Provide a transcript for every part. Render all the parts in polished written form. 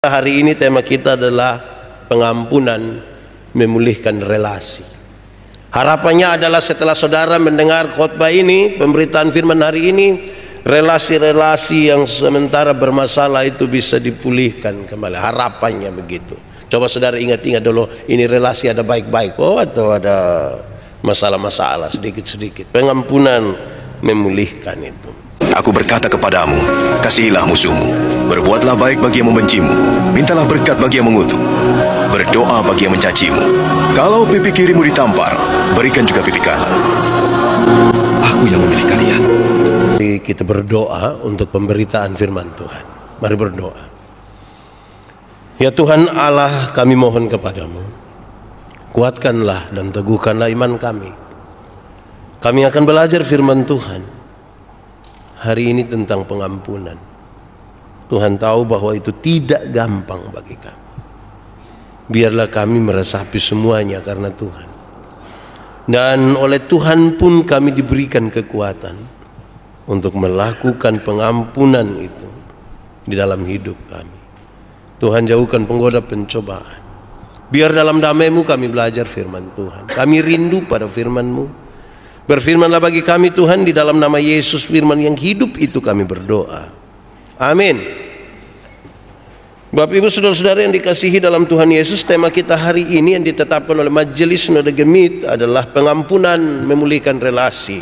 Hari ini tema kita adalah pengampunan memulihkan relasi. Harapannya adalah setelah saudara mendengar khotbah ini, pemberitaan firman hari ini, relasi-relasi yang sementara bermasalah itu bisa dipulihkan kembali. Harapannya begitu. Coba saudara ingat-ingat dulu, ini relasi ada baik-baik atau ada masalah-masalah sedikit-sedikit. Pengampunan memulihkan itu. Aku berkata kepadamu, kasihilah musuhmu, berbuatlah baik bagi yang membencimu, mintalah berkat bagi yang mengutuk, berdoa bagi yang mencacimu. Kalau pipi kirimu ditampar, berikan juga pipi kanan. Aku yang memilih kalian. Kita berdoa untuk pemberitaan firman Tuhan. Mari berdoa. Ya Tuhan Allah, kami mohon kepadamu, kuatkanlah dan teguhkanlah iman kami. Kami akan belajar firman Tuhan hari ini tentang pengampunan. Tuhan tahu bahwa itu tidak gampang bagi kami. Biarlah kami meresapi semuanya karena Tuhan. Dan oleh Tuhan pun kami diberikan kekuatan untuk melakukan pengampunan itu di dalam hidup kami. Tuhan jauhkan penggoda pencobaan. Biar dalam damai-Mu kami belajar firman Tuhan. Kami rindu pada firman-Mu. Berfirmanlah bagi kami Tuhan, di dalam nama Yesus firman yang hidup itu kami berdoa. Amin. Bapak Ibu saudara-saudara yang dikasihi dalam Tuhan Yesus, tema kita hari ini yang ditetapkan oleh Majelis Sinode Gemit adalah pengampunan memulihkan relasi.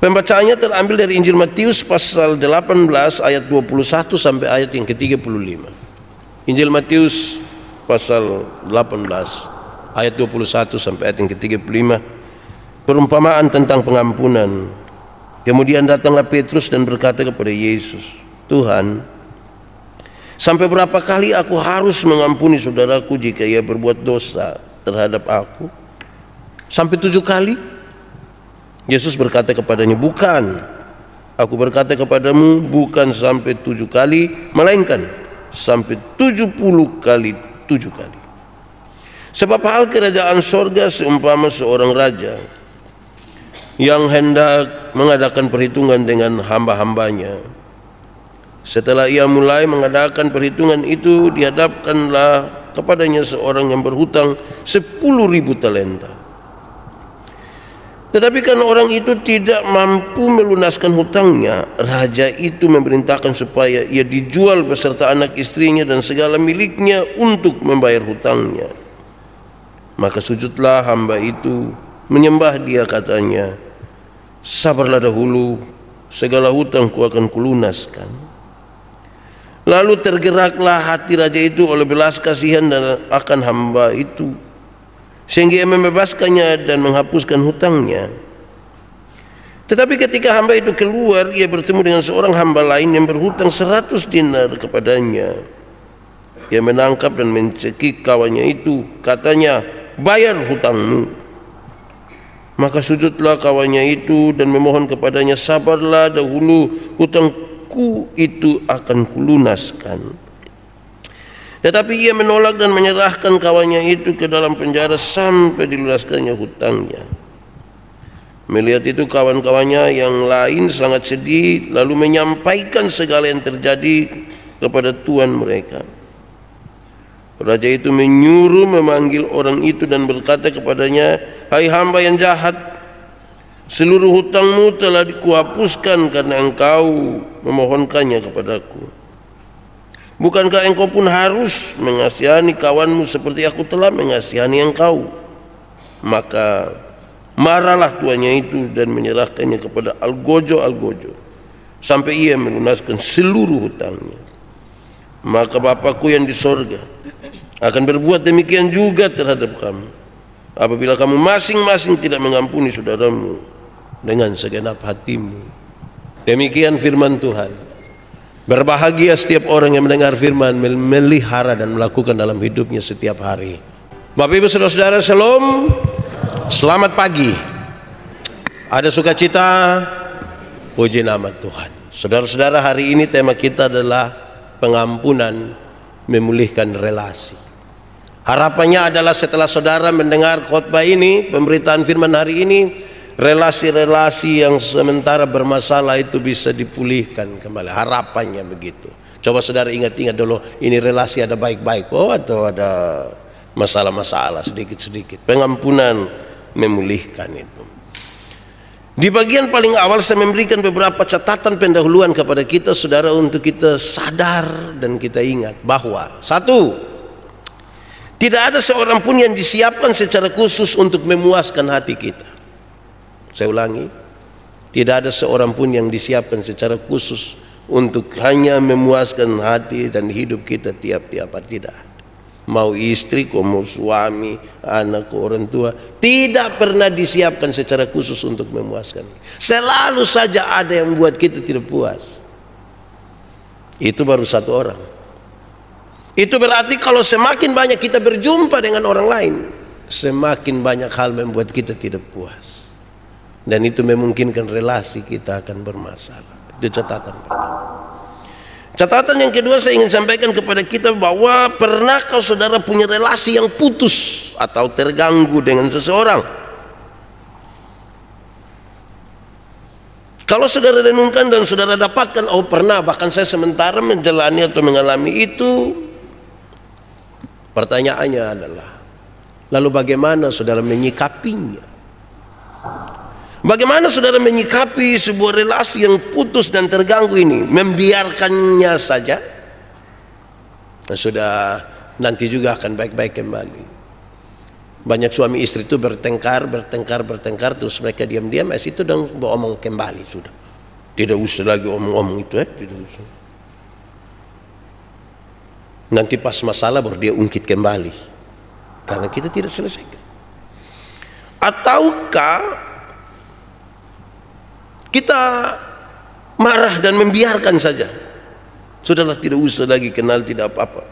Pembacaannya terambil dari Injil Matius pasal 18 ayat 21 sampai ayat yang ke-35. Injil Matius pasal 18 ayat 21 sampai ayat yang ke-35, perumpamaan tentang pengampunan. Kemudian datanglah Petrus dan berkata kepada Yesus, Tuhan, sampai berapa kali aku harus mengampuni saudaraku jika ia berbuat dosa terhadap aku? Sampai 7 kali? Yesus berkata kepadanya, bukan. Aku berkata kepadamu, bukan sampai 7 kali, melainkan sampai 70 kali 7 kali. Sebab hal kerajaan sorga seumpama seorang raja yang hendak mengadakan perhitungan dengan hamba-hambanya. Setelah ia mulai mengadakan perhitungan itu, dihadapkanlah kepadanya seorang yang berhutang 10.000 talenta. Tetapi karena orang itu tidak mampu melunaskan hutangnya, raja itu memerintahkan supaya ia dijual beserta anak istrinya dan segala miliknya untuk membayar hutangnya. Maka sujudlah hamba itu, menyembah dia, katanya, sabarlah dahulu, segala hutangku akan kulunaskan. Lalu tergeraklah hati raja itu oleh belas kasihan dan akan hamba itu, sehingga ia membebaskannya dan menghapuskan hutangnya. Tetapi ketika hamba itu keluar, ia bertemu dengan seorang hamba lain yang berhutang 100 dinar kepadanya. Ia menangkap dan mencekik kawannya itu, katanya, bayar hutangmu. Maka sujudlah kawannya itu dan memohon kepadanya, sabarlah dahulu, hutangku itu akan kulunaskan. Tetapi ia menolak dan menyerahkan kawannya itu ke dalam penjara sampai dilunaskannya hutangnya. Melihat itu kawan-kawannya yang lain sangat sedih, lalu menyampaikan segala yang terjadi kepada tuan mereka. Raja itu menyuruh memanggil orang itu dan berkata kepadanya, hai hamba yang jahat, seluruh hutangmu telah dikuhapuskan karena engkau memohonkannya kepadaku. Bukankah engkau pun harus mengasihani kawanmu seperti aku telah mengasihani engkau? Maka marahlah tuannya itu dan menyerahkannya kepada algojo-algojo sampai ia melunaskan seluruh hutangnya. Maka Bapakku yang di sorga akan berbuat demikian juga terhadap kamu, apabila kamu masing-masing tidak mengampuni saudaramu dengan segenap hatimu. Demikian firman Tuhan. Berbahagia setiap orang yang mendengar firman, melihara dan melakukan dalam hidupnya setiap hari. Bapak Ibu saudara-saudara, shalom, selamat pagi. Ada sukacita, puji nama Tuhan. Saudara-saudara, hari ini tema kita adalah pengampunan memulihkan relasi. Harapannya adalah setelah saudara mendengar khotbah ini, pemberitaan firman hari ini, relasi-relasi yang sementara bermasalah itu bisa dipulihkan kembali. Harapannya begitu. Coba saudara ingat-ingat dulu, ini relasi ada baik-baik, atau ada masalah-masalah sedikit-sedikit. Pengampunan memulihkan itu. Di bagian paling awal saya memberikan beberapa catatan pendahuluan kepada kita saudara, untuk kita sadar dan kita ingat bahwa satu, tidak ada seorang pun yang disiapkan secara khusus untuk memuaskan hati kita. Saya ulangi, tidak ada seorang pun yang disiapkan secara khusus untuk hanya memuaskan hati dan hidup kita tiap-tiap hari. Tidak. Mau istri, mau suami, anak, orang tua, tidak pernah disiapkan secara khusus untuk memuaskan. Selalu saja ada yang membuat kita tidak puas. Itu baru satu orang. Itu berarti kalau semakin banyak kita berjumpa dengan orang lain, semakin banyak hal membuat kita tidak puas. Dan itu memungkinkan relasi kita akan bermasalah. Itu catatan pertama. Catatan yang kedua saya ingin sampaikan kepada kita bahwa pernahkah saudara punya relasi yang putus atau terganggu dengan seseorang? Kalau saudara renungkan dan saudara dapatkan, pernah, bahkan saya sementara menjalani atau mengalami itu, pertanyaannya adalah, lalu bagaimana saudara menyikapinya? Bagaimana saudara menyikapi sebuah relasi yang putus dan terganggu ini? Membiarkannya saja? Nah, sudah nanti juga akan baik-baik kembali. Banyak suami istri itu bertengkar, terus mereka diam-diam, itu dan beromong kembali sudah. Tidak usah lagi omong-omong itu, tidak usah. Nanti pas masalah baru dia ungkit kembali, karena kita tidak selesaikan. Ataukah kita marah dan membiarkan saja? Sudahlah, tidak usah lagi kenal, tidak apa-apa.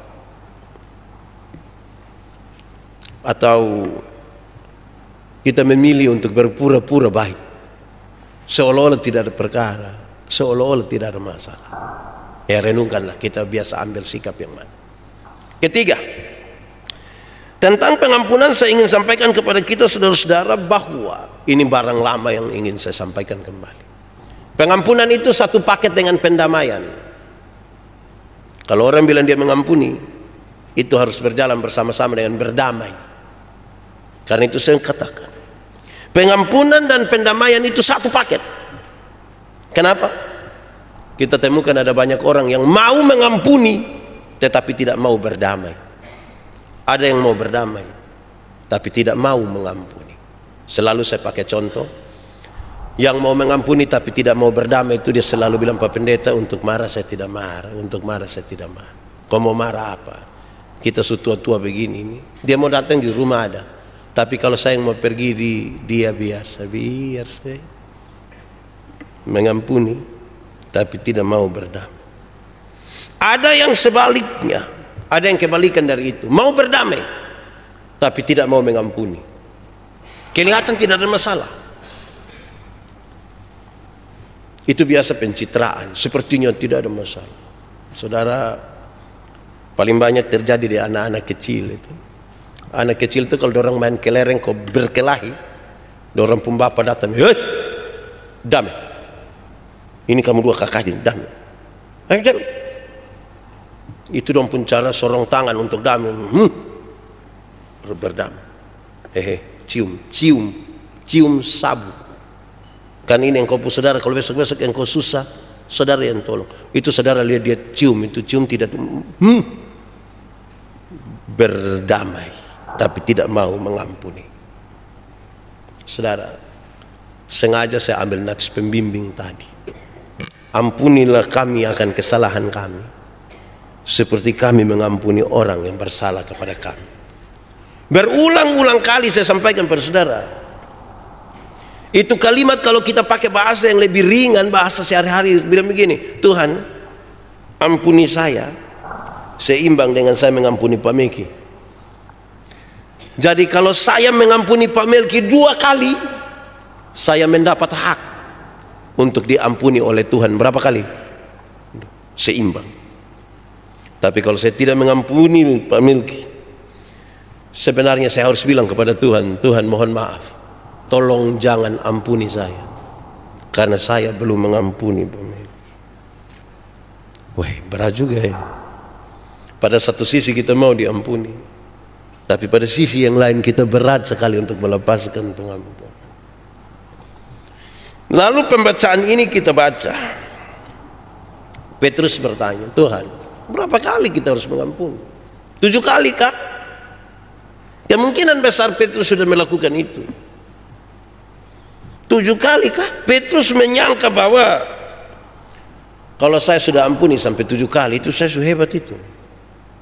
Atau kita memilih untuk berpura-pura baik, seolah-olah tidak ada perkara, seolah-olah tidak ada masalah. Ya, renungkanlah, kita biasa ambil sikap yang mana. Ketiga, tentang pengampunan saya ingin sampaikan kepada kita saudara-saudara bahwa ini barang lama yang ingin saya sampaikan kembali. Pengampunan itu satu paket dengan pendamaian. Kalau orang bilang dia mengampuni, itu harus berjalan bersama-sama dengan berdamai. Karena itu saya katakan, pengampunan dan pendamaian itu satu paket. Kenapa? Kita temukan ada banyak orang yang mau mengampuni tetapi tidak mau berdamai. Ada yang mau berdamai tapi tidak mau mengampuni. Selalu saya pakai contoh, yang mau mengampuni tapi tidak mau berdamai itu dia selalu bilang, Pak Pendeta, untuk marah saya tidak marah, untuk marah saya tidak marah. Kau mau marah apa? Kita sutua-tua begini ini. Dia mau datang di rumah ada, tapi kalau saya mau pergi dia biasa, biar saya mengampuni tapi tidak mau berdamai. Ada yang sebaliknya, ada yang kebalikan dari itu, mau berdamai tapi tidak mau mengampuni. Kelihatan tidak ada masalah. Itu biasa pencitraan, sepertinya tidak ada masalah. Saudara, paling banyak terjadi di anak-anak kecil itu. Anak kecil itu kalau orang main kelereng kok berkelahi, orang pun bapak datang, damai. Ini kamu dua kakak ini, damai. Damai. Itu dong pun cara sorong tangan untuk damai. Berdamai. Cium sabu. Kan ini engkau pun saudara, kalau besok-besok engkau susah, saudara yang tolong. Itu saudara lihat dia cium, itu cium tidak berdamai, tapi tidak mau mengampuni. Saudara, sengaja saya ambil nats pembimbing tadi. Ampunilah kami akan kesalahan kami, seperti kami mengampuni orang yang bersalah kepada kami. Berulang-ulang kali saya sampaikan pada saudara. Itu kalimat kalau kita pakai bahasa yang lebih ringan, bahasa sehari-hari, bilang begini, Tuhan ampuni saya seimbang dengan saya mengampuni Pak Melki. Jadi kalau saya mengampuni Pak Melki 2 kali, saya mendapat hak untuk diampuni oleh Tuhan berapa kali? Seimbang. Tapi kalau saya tidak mengampuni Pak Melki, sebenarnya saya harus bilang kepada Tuhan, Tuhan mohon maaf, tolong jangan ampuni saya, karena saya belum mengampuni. Wah, berat juga ya. Pada satu sisi kita mau diampuni, tapi pada sisi yang lain kita berat sekali untuk melepaskan pengampunan. Lalu pembacaan ini kita baca, Petrus bertanya, Tuhan, berapa kali kita harus mengampuni? 7 kali kah? Kemungkinan besar Petrus sudah melakukan itu. 7 kali kah? Petrus menyangka bahwa kalau saya sudah ampuni sampai 7 kali itu saya sudah hebat itu.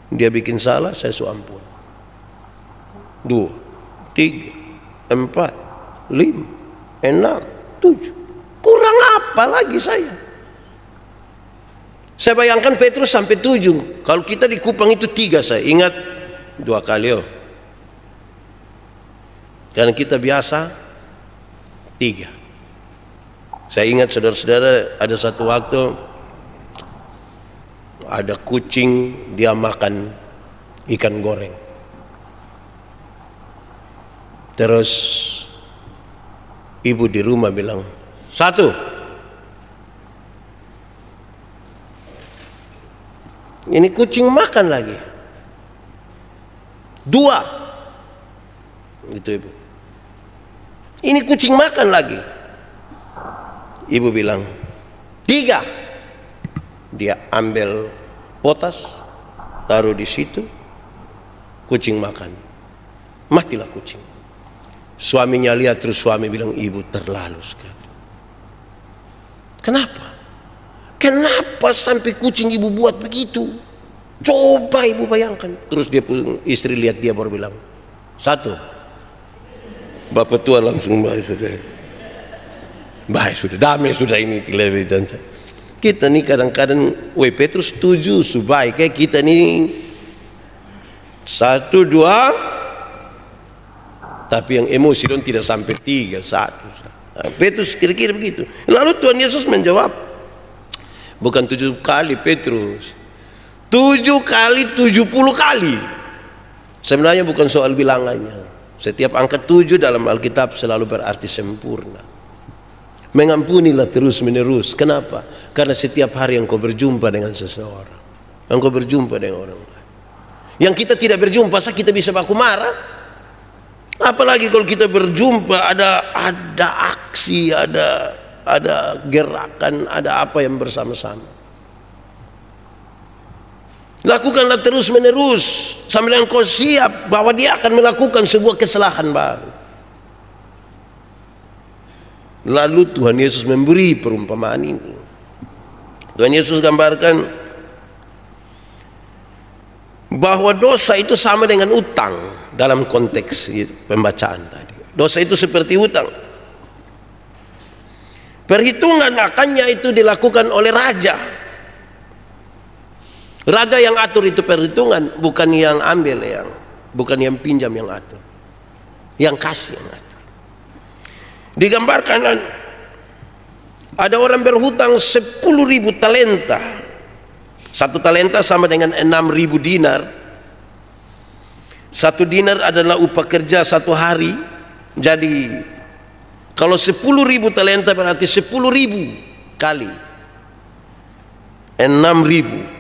Dia bikin salah, saya sudah ampun. 2, 3, 4, 5, 6, 7. Kurang apa lagi saya? Saya bayangkan Petrus sampai 7. Kalau kita di Kupang itu 3, saya ingat 2 kali. Karena kita biasa 3. Saya ingat saudara-saudara, ada satu waktu ada kucing, dia makan ikan goreng. Terus ibu di rumah bilang, 1, ini kucing makan lagi. 2, gitu ibu, ini kucing makan lagi. Ibu bilang 3. Dia ambil potas, taruh di situ, kucing makan, matilah kucing. Suaminya lihat, terus suami bilang, ibu terlalu sekali. Kenapa? Kenapa sampai kucing ibu buat begitu? Coba ibu bayangkan. Terus dia istri lihat dia baru bilang, 1. Bapak tua langsung baik sudah, damai sudah ini television. Kita nih kadang-kadang, Petrus 7 supaya kayak kita nih 1, 2, tapi yang emosi dong tidak sampai 3, 1. Petrus kira-kira begitu. Lalu Tuhan Yesus menjawab, bukan 7 kali Petrus, 7 kali 70 kali. Sebenarnya bukan soal bilangannya. Setiap angka 7 dalam Alkitab selalu berarti sempurna. Mengampunilah terus menerus. Kenapa? Karena setiap hari engkau berjumpa dengan seseorang, engkau berjumpa dengan orang lain. Yang kita tidak berjumpa, kita bisa baku marah. Apalagi kalau kita berjumpa, ada aksi, ada gerakan, ada apa yang bersama-sama. Lakukanlah terus menerus sambil engkau siap bahwa dia akan melakukan sebuah kesalahan baru. Lalu Tuhan Yesus memberi perumpamaan ini. Tuhan Yesus gambarkan bahwa dosa itu sama dengan utang dalam konteks pembacaan tadi. Dosa itu seperti utang. Perhitungan akannya itu dilakukan oleh raja. Raja yang atur itu perhitungan, bukan yang ambil, bukan yang pinjam yang atur, yang kasih yang atur. Digambarkan ada orang berhutang 10.000 talenta. 1 talenta sama dengan 6.000 dinar. 1 dinar adalah upah kerja 1 hari. Jadi kalau 10.000 talenta berarti 10.000 kali 6.000.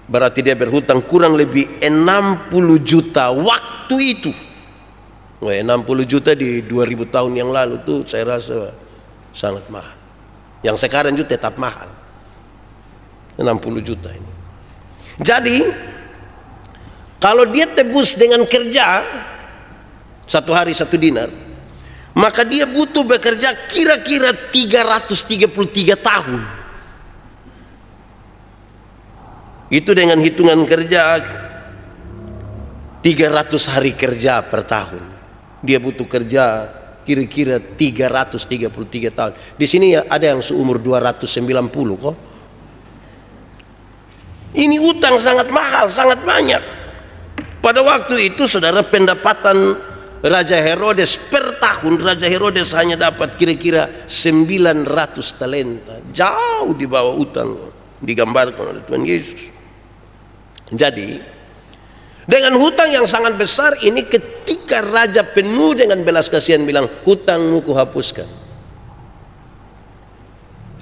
Berarti dia berhutang kurang lebih 60 juta waktu itu. 60 juta di 2000 tahun yang lalu tuh saya rasa sangat mahal. Yang sekarang juga tetap mahal. 60 juta ini. Jadi kalau dia tebus dengan kerja 1 hari 1 dinar, maka dia butuh bekerja kira-kira 333 tahun. Itu dengan hitungan kerja 300 hari kerja per tahun. Dia butuh kerja kira-kira 333 tahun. Di sini ya ada yang seumur 290 kok. Ini utang sangat mahal, sangat banyak. Pada waktu itu saudara, pendapatan Raja Herodes per tahun, Raja Herodes hanya dapat kira-kira 900 talenta. Jauh di bawah utang digambarkan oleh Tuhan Yesus. Jadi dengan hutang yang sangat besar ini, ketika jika raja penuh dengan belas kasihan bilang, hutangmu kuhapuskan,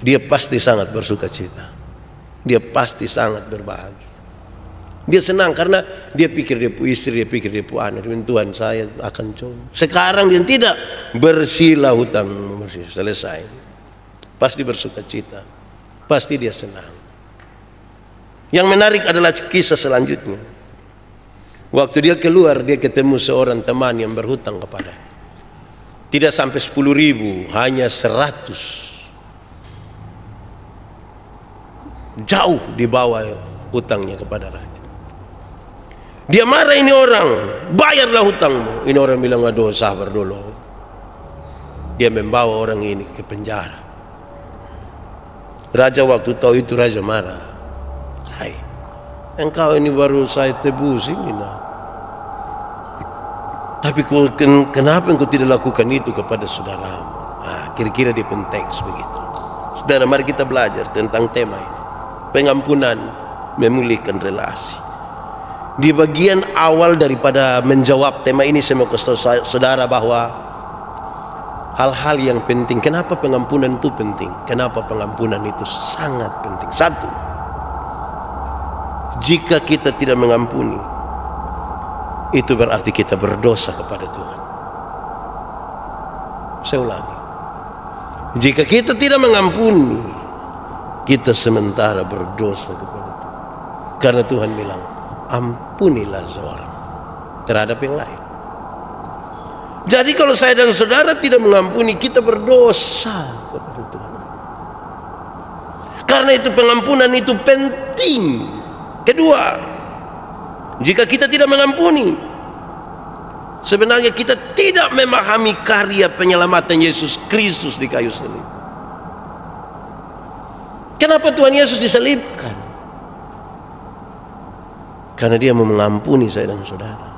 dia pasti sangat bersuka cita. Dia pasti sangat berbahagia. Dia senang karena dia pikir dia punya istri, dia pikir dia punya anak. Tuhan saya akan coba. Sekarang dia tidak, bersihlah hutangmu, bersih, selesai. Pasti bersuka cita. Pasti dia senang. Yang menarik adalah kisah selanjutnya. Waktu dia keluar, dia ketemu seorang teman yang berhutang kepada. Tidak sampai 10.000, hanya 100. Jauh di bawah hutangnya kepada raja. Dia marah ini orang, bayarlah hutangmu. Ini orang bilang, aduh sabar dulu. Dia membawa orang ini ke penjara. Raja waktu tahu itu raja marah. Hai, engkau ini baru saya tebus ini nah. Tapi kenapa engkau tidak lakukan itu kepada saudaramu? Kira-kira di konteks begitu. Saudara, mari kita belajar tentang tema ini. Pengampunan memulihkan relasi. Di bagian awal daripada menjawab tema ini, saya mau kasih tahu saudara bahwa hal-hal yang penting. Kenapa pengampunan itu penting? Kenapa pengampunan itu sangat penting? Satu, jika kita tidak mengampuni, itu berarti kita berdosa kepada Tuhan. Saya ulangi, jika kita tidak mengampuni, kita sementara berdosa kepada Tuhan. Karena Tuhan bilang, ampunilah seorang terhadap yang lain. Jadi kalau saya dan saudara tidak mengampuni, kita berdosa kepada Tuhan. Karena itu pengampunan itu penting. Kedua, jika kita tidak mengampuni, sebenarnya kita tidak memahami karya penyelamatan Yesus Kristus di kayu salib. Kenapa Tuhan Yesus disalibkan? Karena dia mau mengampuni saya dan saudara.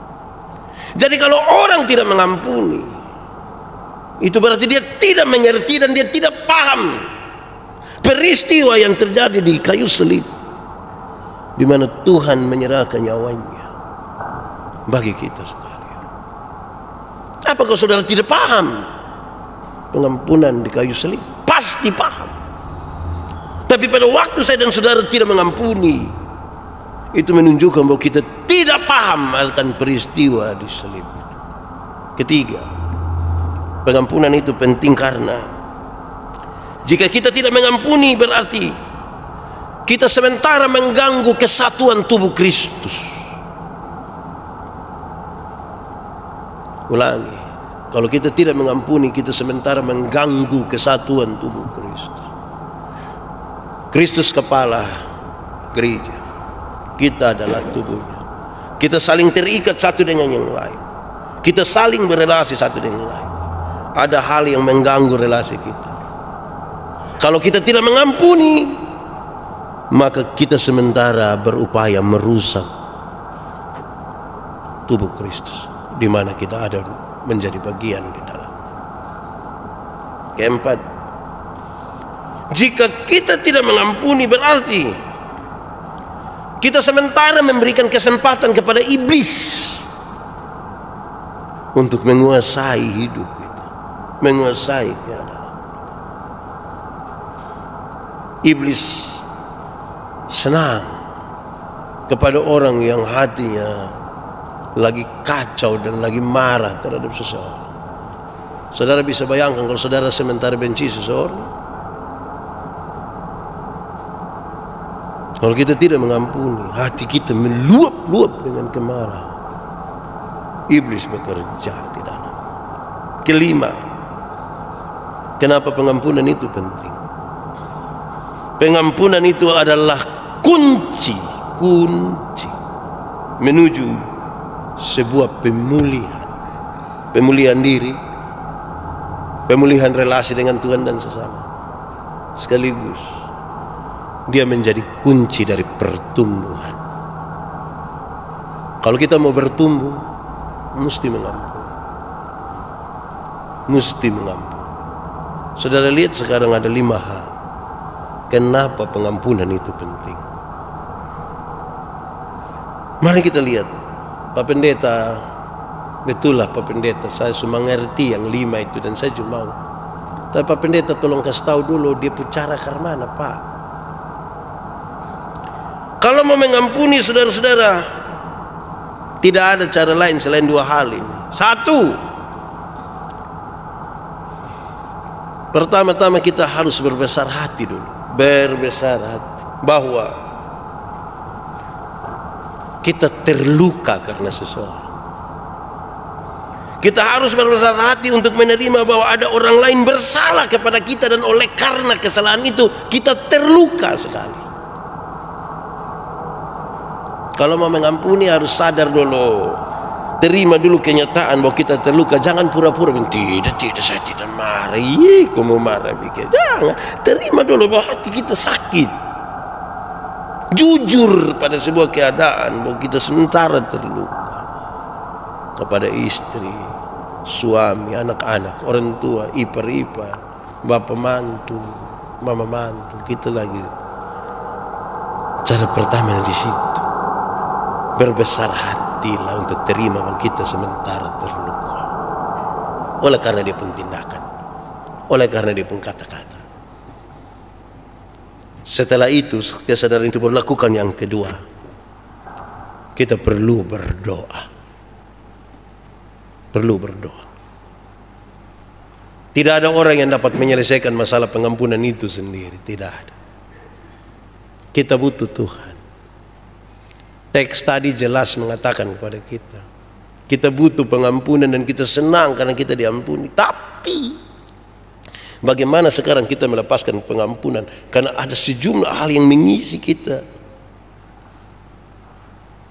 Jadi kalau orang tidak mengampuni, itu berarti dia tidak mengerti dan dia tidak paham peristiwa yang terjadi di kayu salib, di mana Tuhan menyerahkan nyawanya bagi kita sekalian. Apakah saudara tidak paham pengampunan di kayu salib? Pasti paham. Tapi pada waktu saya dan saudara tidak mengampuni, itu menunjukkan bahwa kita tidak paham akan peristiwa di salib itu. Ketiga, pengampunan itu penting karena jika kita tidak mengampuni, berarti kita sementara mengganggu kesatuan tubuh Kristus. Ulangi, kalau kita tidak mengampuni, kita sementara mengganggu kesatuan tubuh Kristus. Kristus kepala gereja, kita adalah tubuhnya. Kita saling terikat satu dengan yang lain. Kita saling berelasi satu dengan yang lain. Ada hal yang mengganggu relasi kita. Kalau kita tidak mengampuni, maka kita sementara berupaya merusak tubuh Kristus, di mana kita ada menjadi bagian di dalam. Keempat, jika kita tidak mengampuni, berarti kita sementara memberikan kesempatan kepada iblis untuk menguasai hidup kita, menguasai keadaan. Iblis senang kepada orang yang hatinya lagi kacau dan lagi marah terhadap seseorang. Saudara bisa bayangkan kalau saudara sementara benci seseorang. Kalau kita tidak mengampuni, hati kita meluap-luap dengan kemarahan. Iblis bekerja di dalam. Kelima, kenapa pengampunan itu penting? Pengampunan itu adalah kunci menuju sebuah pemulihan diri, pemulihan relasi dengan Tuhan dan sesama. Sekaligus dia menjadi kunci dari pertumbuhan. Kalau kita mau bertumbuh, mesti mengampuni. Mesti mengampuni. Saudara lihat sekarang ada 5 hal kenapa pengampunan itu penting. Mari kita lihat. Pak Pendeta Betul lah Pak Pendeta, saya cuma ngerti yang 5 itu dan saya cuma mau. Tapi Pak Pendeta tolong kasih tahu dulu dia cara ke mana Pak. Kalau mau mengampuni saudara-saudara, tidak ada cara lain selain 2 hal ini. 1, pertama-tama kita harus berbesar hati dulu. Berbesar hati bahwa kita terluka karena seseorang. Kita harus berbesar hati untuk menerima bahwa ada orang lain bersalah kepada kita, dan oleh karena kesalahan itu kita terluka sekali. Kalau mau mengampuni harus sadar dulu, terima dulu kenyataan bahwa kita terluka. Jangan pura-pura tidak saya tidak marah. Kok mau marah bikin? Jangan, terima dulu bahwa hati kita sakit. Jujur pada sebuah keadaan bahwa kita sementara terluka kepada istri, suami, anak-anak, orang tua, ipar-ipar, bapak mantu, mama mantu. Kita lagi. Cara pertama di situ, berbesar hatilah untuk terima bahwa kita sementara terluka oleh karena dia pun tindakan, oleh karena dia pun kata-kata. Setelah itu, kesadaran itu berlakukan yang kedua, kita perlu berdoa. Perlu berdoa. Tidak ada orang yang dapat menyelesaikan masalah pengampunan itu sendiri. Tidak ada. Kita butuh Tuhan. Teks tadi jelas mengatakan kepada kita, kita butuh pengampunan dan kita senang karena kita diampuni. Tapi bagaimana sekarang kita melepaskan pengampunan? Karena ada sejumlah hal yang mengisi kita.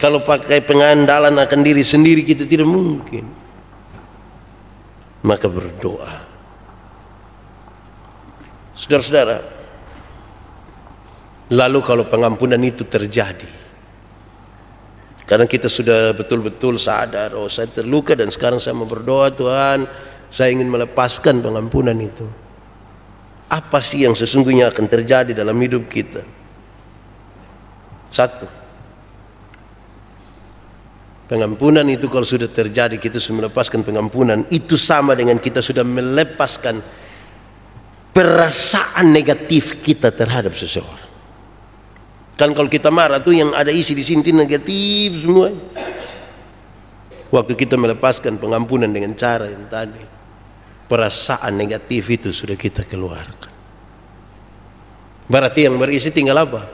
Kalau pakai pengandalan akan diri sendiri kita tidak mungkin. Maka berdoa. Saudara-saudara, lalu kalau pengampunan itu terjadi, karena kita sudah betul-betul sadar, oh saya terluka dan sekarang saya mau berdoa, Tuhan, saya ingin melepaskan pengampunan itu. Apa sih yang sesungguhnya akan terjadi dalam hidup kita? 1, pengampunan itu kalau sudah terjadi, kita sudah melepaskan pengampunan, itu sama dengan kita sudah melepaskan perasaan negatif kita terhadap seseorang. Kan kalau kita marah tuh yang ada isi di sini negatif semua. Waktu kita melepaskan pengampunan dengan cara yang tadi, perasaan negatif itu sudah kita keluarkan. Berarti yang berisi tinggal apa?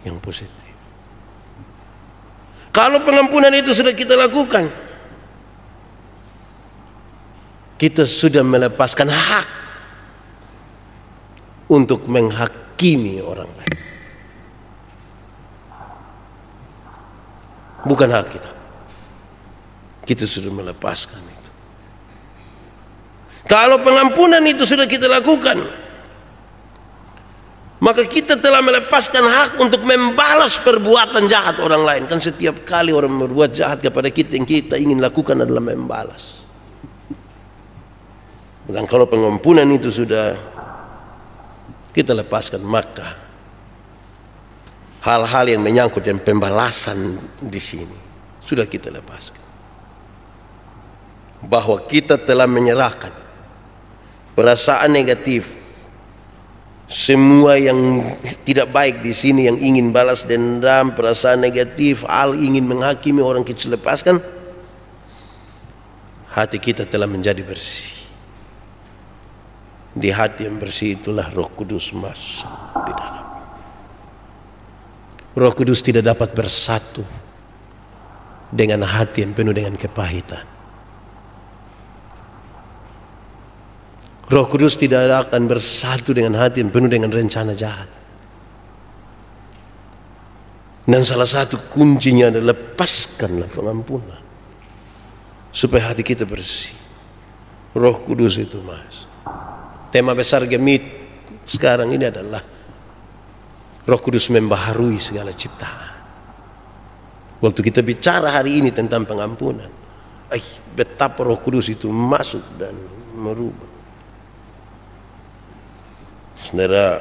Yang positif. Kalau pengampunan itu sudah kita lakukan, kita sudah melepaskan hak untuk menghakimi orang lain. Bukan hak kita. Kita sudah melepaskan itu. Kalau pengampunan itu sudah kita lakukan, maka kita telah melepaskan hak untuk membalas perbuatan jahat orang lain. Kan setiap kali orang berbuat jahat kepada kita, yang kita ingin lakukan adalah membalas. Dan kalau pengampunan itu sudah kita lepaskan, maka hal-hal yang menyangkut dengan pembalasan di sini sudah kita lepaskan. Bahwa kita telah menyerahkan perasaan negatif, semua yang tidak baik di sini, yang ingin balas dendam, perasaan negatif, hal ingin menghakimi orang, kita lepaskan. Hati kita telah menjadi bersih. Di hati yang bersih itulah Roh Kudus masuk di dalam. Roh Kudus tidak dapat bersatu dengan hati yang penuh dengan kepahitan. Roh Kudus tidak akan bersatu dengan hati yang penuh dengan rencana jahat. Dan salah satu kuncinya adalah lepaskanlah pengampunan, supaya hati kita bersih. Roh Kudus itu mas. Tema besar Gemit sekarang ini adalah Roh Kudus membaharui segala ciptaan. Waktu kita bicara hari ini tentang pengampunan, betapa Roh Kudus itu masuk dan merubah. Saudara,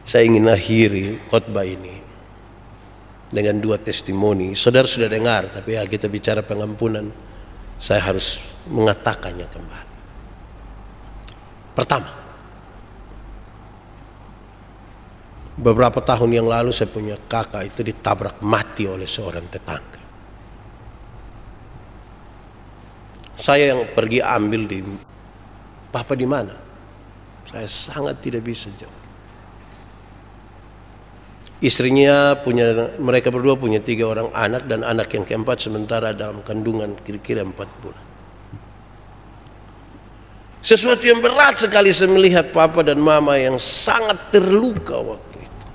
saya ingin akhiri khotbah ini dengan 2 testimoni. Saudara sudah dengar, tapi ya kita bicara pengampunan, saya harus mengatakannya kembali. Pertama, beberapa tahun yang lalu saya punya kakak itu ditabrak mati oleh seorang tetangga. Saya yang pergi ambil Papa di mana? Saya sangat tidak bisa jawab. Istrinya mereka berdua punya 3 orang anak, dan anak yang keempat sementara dalam kandungan kira-kira 4 bulan. Sesuatu yang berat sekali saya melihat Papa dan Mama yang sangat terluka waktu itu.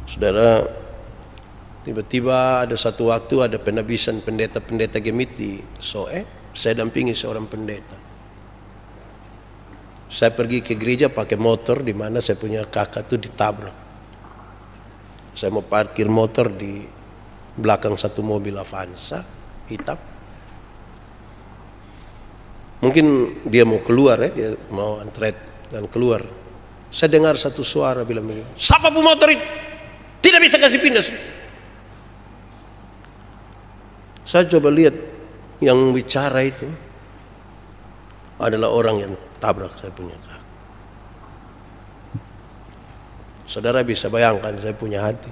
Saudara, tiba-tiba ada satu waktu ada penabisan pendeta Gemit di Soe. Saya dampingi seorang pendeta. Saya pergi ke gereja pakai motor, di mana saya punya kakak itu ditabrak. Saya mau parkir motor di belakang satu mobil Avanza hitam. Mungkin dia mau keluar ya, dia mau antret dan keluar. Saya dengar satu suara bilang begini, "Siapa bu motor itu? Tidak bisa kasih pindah." Saya coba lihat, yang bicara itu adalah orang yang tabrak saya punya kakak. Saudara bisa bayangkan saya punya hati.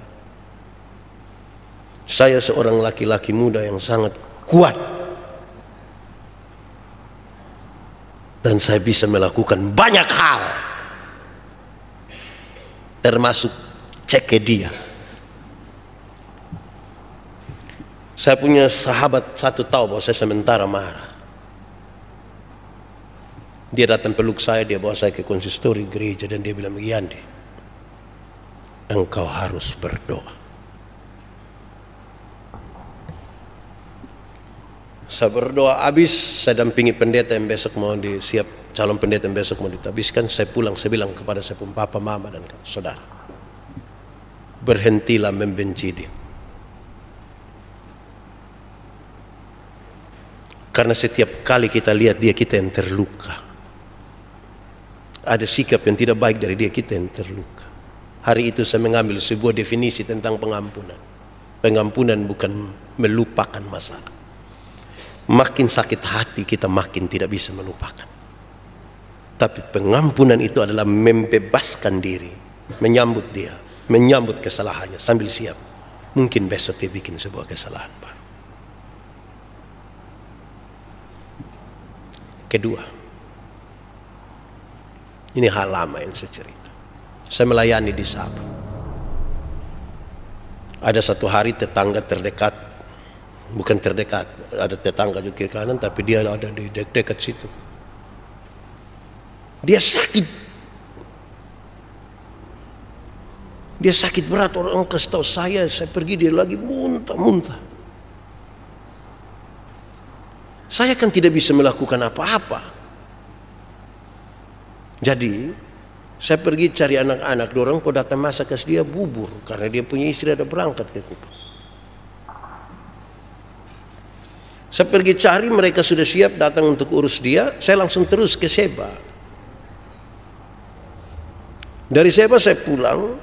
Saya seorang laki-laki muda yang sangat kuat, dan saya bisa melakukan banyak hal, termasuk cek ke dia. Saya punya sahabat satu tahu bahwa saya sementara marah. Dia datang peluk saya, dia bawa saya ke konsistori gereja, dan dia bilang, "Yandi, engkau harus berdoa." Saya berdoa habis, saya dampingi pendeta yang besok mau calon pendeta yang besok mau ditabiskan. Saya pulang, saya bilang kepada saya pun Papa, Mama, dan saudara, berhentilah membenci dia. Karena setiap kali kita lihat dia, kita yang terluka. Ada sikap yang tidak baik dari dia, kita yang terluka. Hari itu saya mengambil sebuah definisi tentang pengampunan. Pengampunan bukan melupakan masalah. Makin sakit hati kita makin tidak bisa melupakan. Tapi pengampunan itu adalah membebaskan diri, menyambut dia, menyambut kesalahannya sambil siap. Mungkin besok dia bikin sebuah kesalahan baru. Kedua, ini hal lama yang saya cerita. Saya melayani di Sabah. Ada satu hari tetangga terdekat, bukan terdekat, ada tetangga di kiri kanan, tapi dia ada di dekat situ. Dia sakit. Dia sakit berat, orang kasih tahu saya pergi, dia lagi muntah-muntah. Saya kan tidak bisa melakukan apa-apa. Jadi saya pergi cari anak-anak, dorong kok datang masak kasih dia bubur, karena dia punya istri ada berangkat ke Kupang. Saya pergi cari, mereka sudah siap datang untuk urus dia. Saya langsung terus ke Seba. Dari Seba saya pulang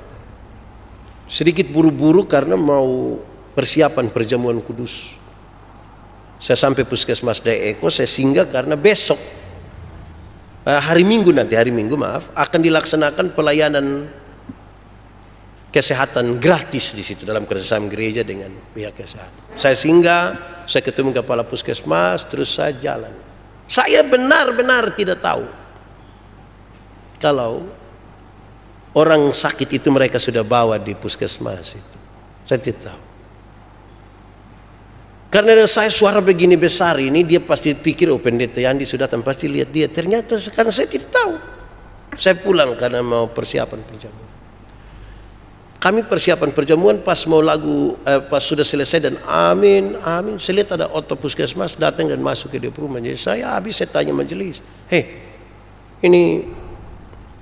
sedikit buru-buru karena mau persiapan perjamuan kudus. Saya sampai puskesmas Daeko, saya singgah karena besok hari Minggu akan dilaksanakan pelayanan kesehatan gratis di situ dalam kerjasama gereja dengan pihak kesehatan. Saya singgah, saya ketemu kepala puskesmas, terus saya jalan. Saya benar-benar tidak tahu kalau orang sakit itu mereka sudah bawa di puskesmas itu. Saya tidak tahu. Karena saya suara begini besar ini, dia pasti pikir, oh pendeta Yandi sudah datang, pasti lihat dia. Ternyata sekarang saya tidak tahu. Saya pulang karena mau persiapan perjamuan. Kami persiapan perjamuan pas mau pas sudah selesai dan amin, amin. Saya lihat ada oto puskesmas datang dan masuk ke dia rumah. Jadi saya tanya majelis, ini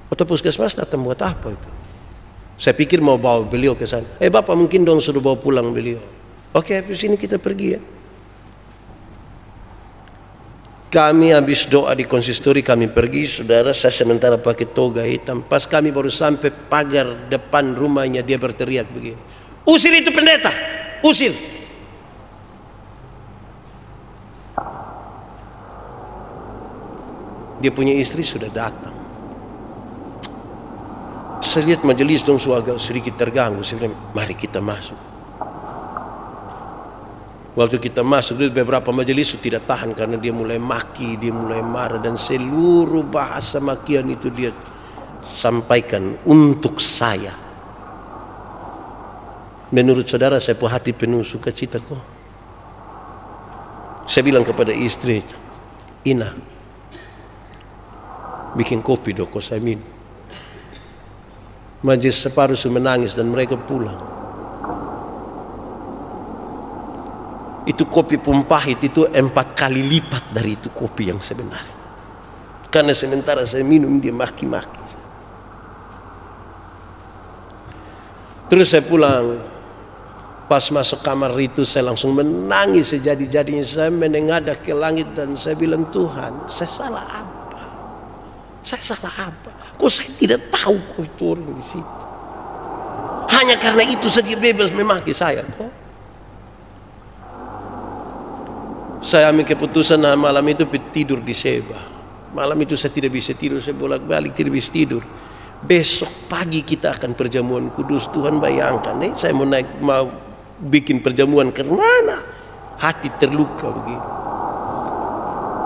oto puskesmas datang buat apa itu? Saya pikir mau bawa beliau ke sana. Bapak mungkin dong sudah bawa pulang beliau. Oke, habis ini kita pergi ya. Kami habis doa di konsistori, kami pergi, saudara, saya sementara pakai toga hitam. Pas kami baru sampai pagar depan rumahnya, dia berteriak begini, "Usir itu pendeta, usir!" Dia punya istri sudah datang. Saya lihat majelis dong agak sedikit terganggu. Saya bilang, mari kita masuk. Waktu kita masuk, beberapa majelis tidak tahan karena dia mulai maki, dia mulai marah, dan seluruh bahasa makian itu dia sampaikan untuk saya. Menurut saudara, saya punya hati penuh sukacita kok. Saya bilang kepada istri, "Ina, bikin kopi dong, kok saya minum." Majelis separuh menangis dan mereka pulang. Itu kopi pahit itu 4 kali lipat dari itu kopi yang sebenarnya. Karena sementara saya minum, dia maki-maki. Terus saya pulang. Pas masuk kamar itu saya langsung menangis sejadi-jadinya. Saya menengadah ke langit dan saya bilang, "Tuhan, saya salah apa? Saya salah apa? Kok saya tidak tahu kok itu orang di situ? Hanya karena itu saja bebas memaki saya kok." Saya ambil keputusan malam itu tidur di Seba. Malam itu saya tidak bisa tidur, saya bolak-balik tidak bisa tidur. Besok pagi kita akan perjamuan kudus. Tuhan bayangkan, saya mau bikin perjamuan ke mana? Hati terluka begini.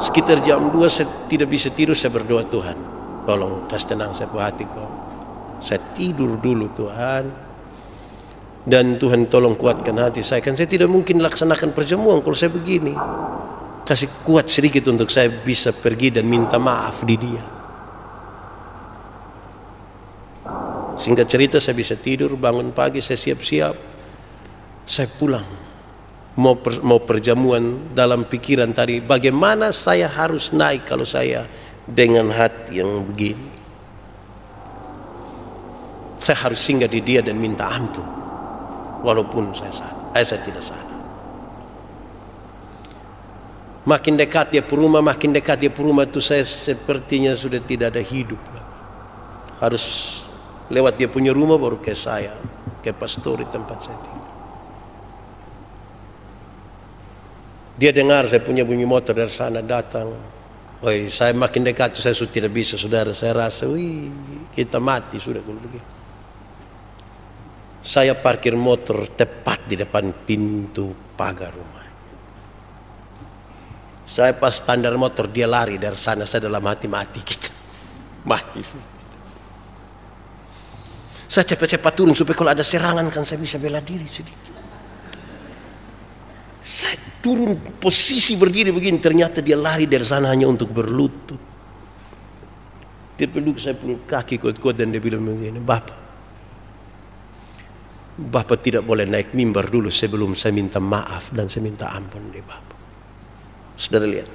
Sekitar jam 2 saya tidak bisa tidur, saya berdoa, "Tuhan, tolong kasih tenang saya punya hati kau. Saya tidur dulu Tuhan. Dan Tuhan tolong kuatkan hati saya. Kan saya tidak mungkin laksanakan perjamuan kalau saya begini. Kasih kuat sedikit untuk saya bisa pergi dan minta maaf di dia." Singkat cerita, saya bisa tidur, bangun pagi, saya siap-siap. Saya pulang. Mau perjamuan, dalam pikiran tadi, bagaimana saya harus naik kalau saya dengan hati yang begini. Saya harus singgah di dia dan minta ampun. Walaupun saya salah, saya tidak salah. Makin dekat dia ke rumah itu saya sepertinya sudah tidak ada hidup lagi. Harus lewat dia punya rumah baru ke saya, ke pastori tempat saya tinggal. Dia dengar saya punya bunyi motor dari sana datang. Saya makin dekat saya sudah tidak bisa, saudara. Saya rasa, kita mati sudah kalau begitu. Saya parkir motor tepat di depan pintu pagar rumah. Saya pas standar motor, dia lari dari sana. Saya dalam hati, mati kita. Mati. Saya cepat-cepat turun supaya kalau ada serangan kan saya bisa bela diri sedikit. Saya turun posisi berdiri begini, ternyata dia lari dari sana hanya untuk berlutut. Dia peluk saya punya kaki kuat-kuat dan dia bilang begini, Bapak tidak boleh naik mimbar dulu sebelum saya minta maaf dan saya minta ampun di Bapak. Saudara lihat,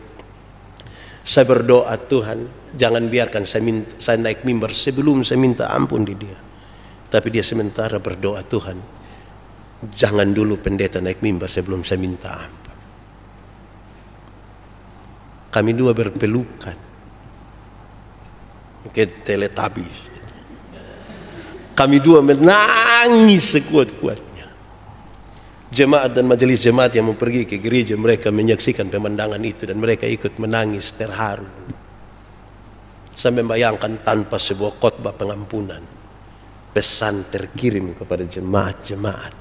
saya berdoa, Tuhan jangan biarkan saya naik mimbar sebelum saya minta ampun di dia. Tapi dia sementara berdoa, Tuhan jangan dulu pendeta naik mimbar sebelum saya minta ampun. Kami dua berpelukan kayak Teletubbies. Kami dua menangis sekuat-kuatnya. Jemaat dan majelis jemaat yang mau pergi ke gereja, mereka menyaksikan pemandangan itu dan mereka ikut menangis terharu. Saya membayangkan tanpa sebuah khotbah pengampunan, pesan terkirim kepada jemaat-jemaat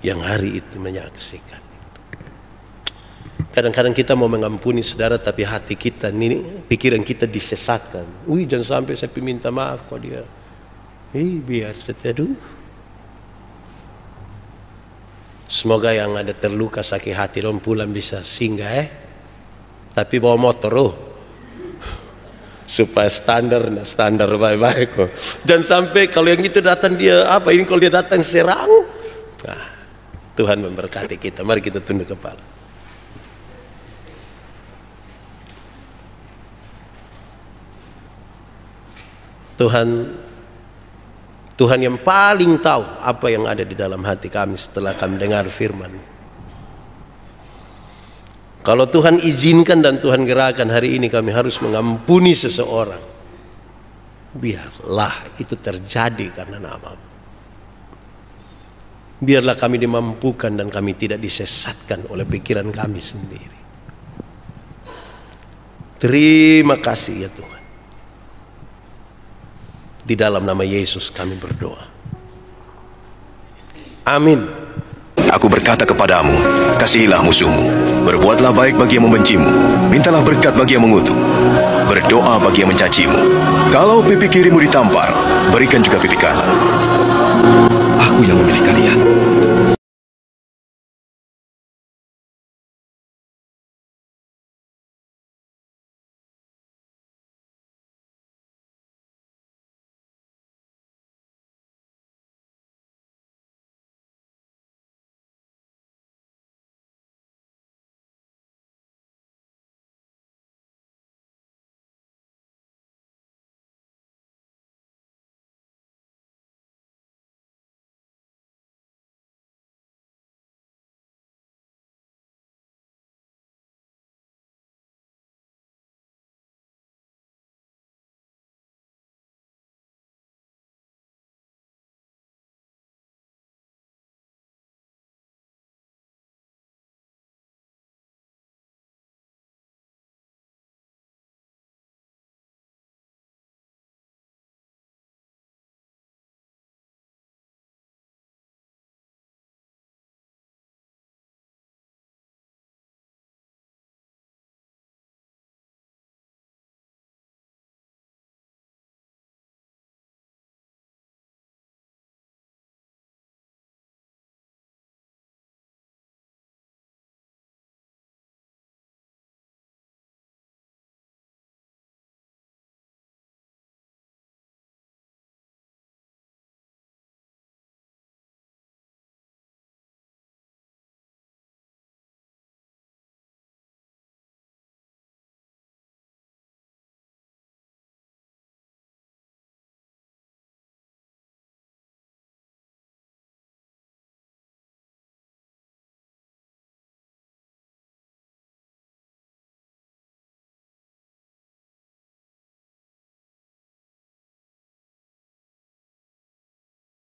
yang hari itu menyaksikan. Kadang-kadang kita mau mengampuni saudara, tapi hati kita ini, pikiran kita disesatkan. Jangan sampai saya minta maaf kok dia. Biar seteduh. Semoga yang ada terluka sakit hati dong pulang bisa singgah tapi bawa motor supaya standar baik-baik kok. Dan sampai kalau yang itu datang dia kalau dia datang serang. Tuhan memberkati kita. Mari kita tunduk kepala. Tuhan yang paling tahu apa yang ada di dalam hati kami setelah kami dengar firman. Kalau Tuhan izinkan dan Tuhan gerakan hari ini kami harus mengampuni seseorang, biarlah itu terjadi karena nama-Mu. Biarlah kami dimampukan dan kami tidak disesatkan oleh pikiran kami sendiri. Terima kasih ya Tuhan. Di dalam nama Yesus kami berdoa. Amin. Aku berkata kepadamu, kasihilah musuhmu, berbuatlah baik bagi yang membencimu, mintalah berkat bagi yang mengutuk, berdoa bagi yang mencacimu. Kalau pipi kirimu ditampar, berikan juga pipi kanan.